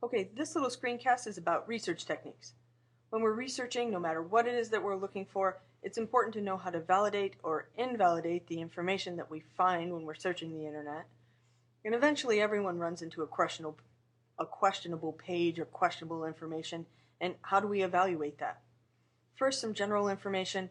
Okay, this little screencast is about research techniques. When we're researching, no matter what it is that we're looking for, it's important to know how to validate or invalidate the information that we find when we're searching the internet. And eventually everyone runs into a questionable page or questionable information, and how do we evaluate that? First, some general information.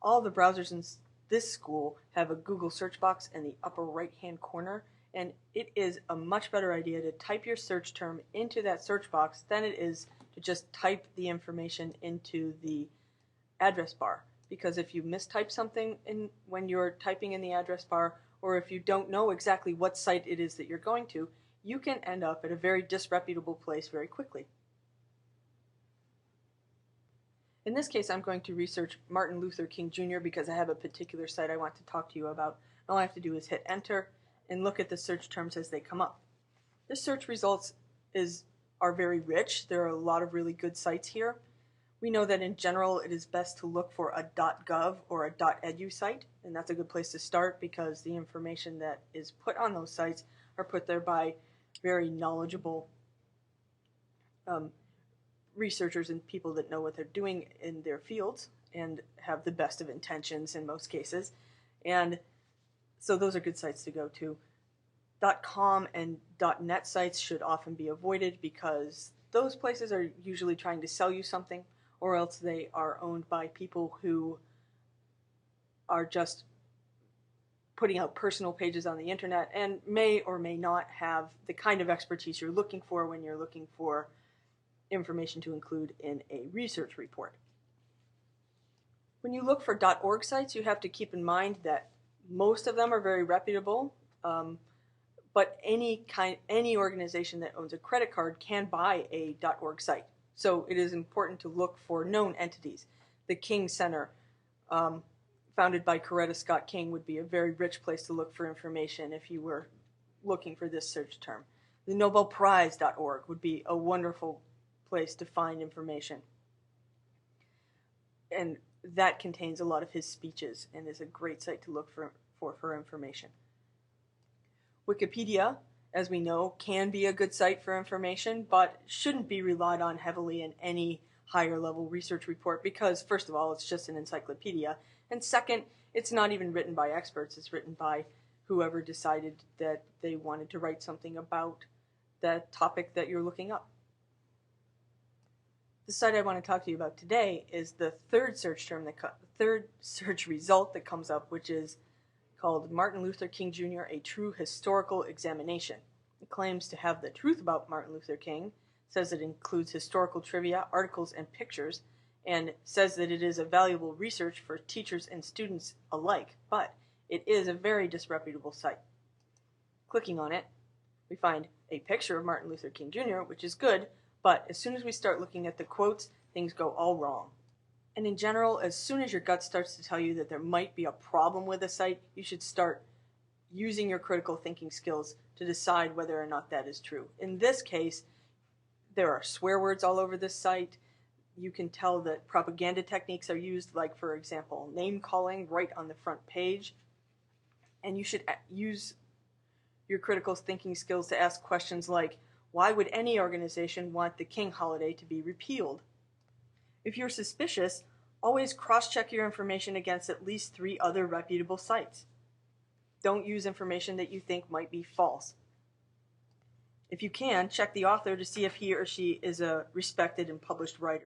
All the browsers in this school have a Google search box in the upper right-hand corner, and it is a much better idea to type your search term into that search box than it is to just type the information into the address bar. Because if you mistype something when you're typing in the address bar, or if you don't know exactly what site it is that you're going to, you can end up at a very disreputable place very quickly. In this case, I'm going to research Martin Luther King Jr. because I have a particular site I want to talk to you about. All I have to do is hit enter and look at the search terms as they come up. The search results are very rich. There are a lot of really good sites here. We know that in general it is best to look for a .gov or a .edu site, and that's a good place to start because the information that is put on those sites are put there by very knowledgeable researchers and people that know what they're doing in their fields and have the best of intentions in most cases. And so those are good sites to go to. .com and .net sites should often be avoided because those places are usually trying to sell you something, or else they are owned by people who are just putting out personal pages on the internet and may or may not have the kind of expertise you're looking for when you're looking for information to include in a research report. When you look for .org sites, you have to keep in mind that most of them are very reputable, but any organization that owns a credit card can buy a .org site. So it is important to look for known entities. The King Center, founded by Coretta Scott King, would be a very rich place to look for information if you were looking for this search term. The NobelPrize.org would be a wonderful place to find information. And that contains a lot of his speeches and is a great site to look for information. Wikipedia, as we know, can be a good site for information, but shouldn't be relied on heavily in any higher level research report because, first of all, it's just an encyclopedia, and second, it's not even written by experts. It's written by whoever decided that they wanted to write something about the topic that you're looking up. The site I want to talk to you about today is the third search result that comes up, which is called Martin Luther King Jr. A True Historical Examination. It claims to have the truth about Martin Luther King, says it includes historical trivia, articles, and pictures, and says that it is a valuable research for teachers and students alike, but it is a very disreputable site. Clicking on it, we find a picture of Martin Luther King Jr., which is good, but as soon as we start looking at the quotes, things go all wrong. And in general, as soon as your gut starts to tell you that there might be a problem with a site, you should start using your critical thinking skills to decide whether or not that is true. In this case, there are swear words all over this site. You can tell that propaganda techniques are used, like, for example, name calling right on the front page. And you should use your critical thinking skills to ask questions like, why would any organization want the King holiday to be repealed? If you're suspicious, always cross-check your information against at least 3 other reputable sites. Don't use information that you think might be false. If you can, check the author to see if he or she is a respected and published writer.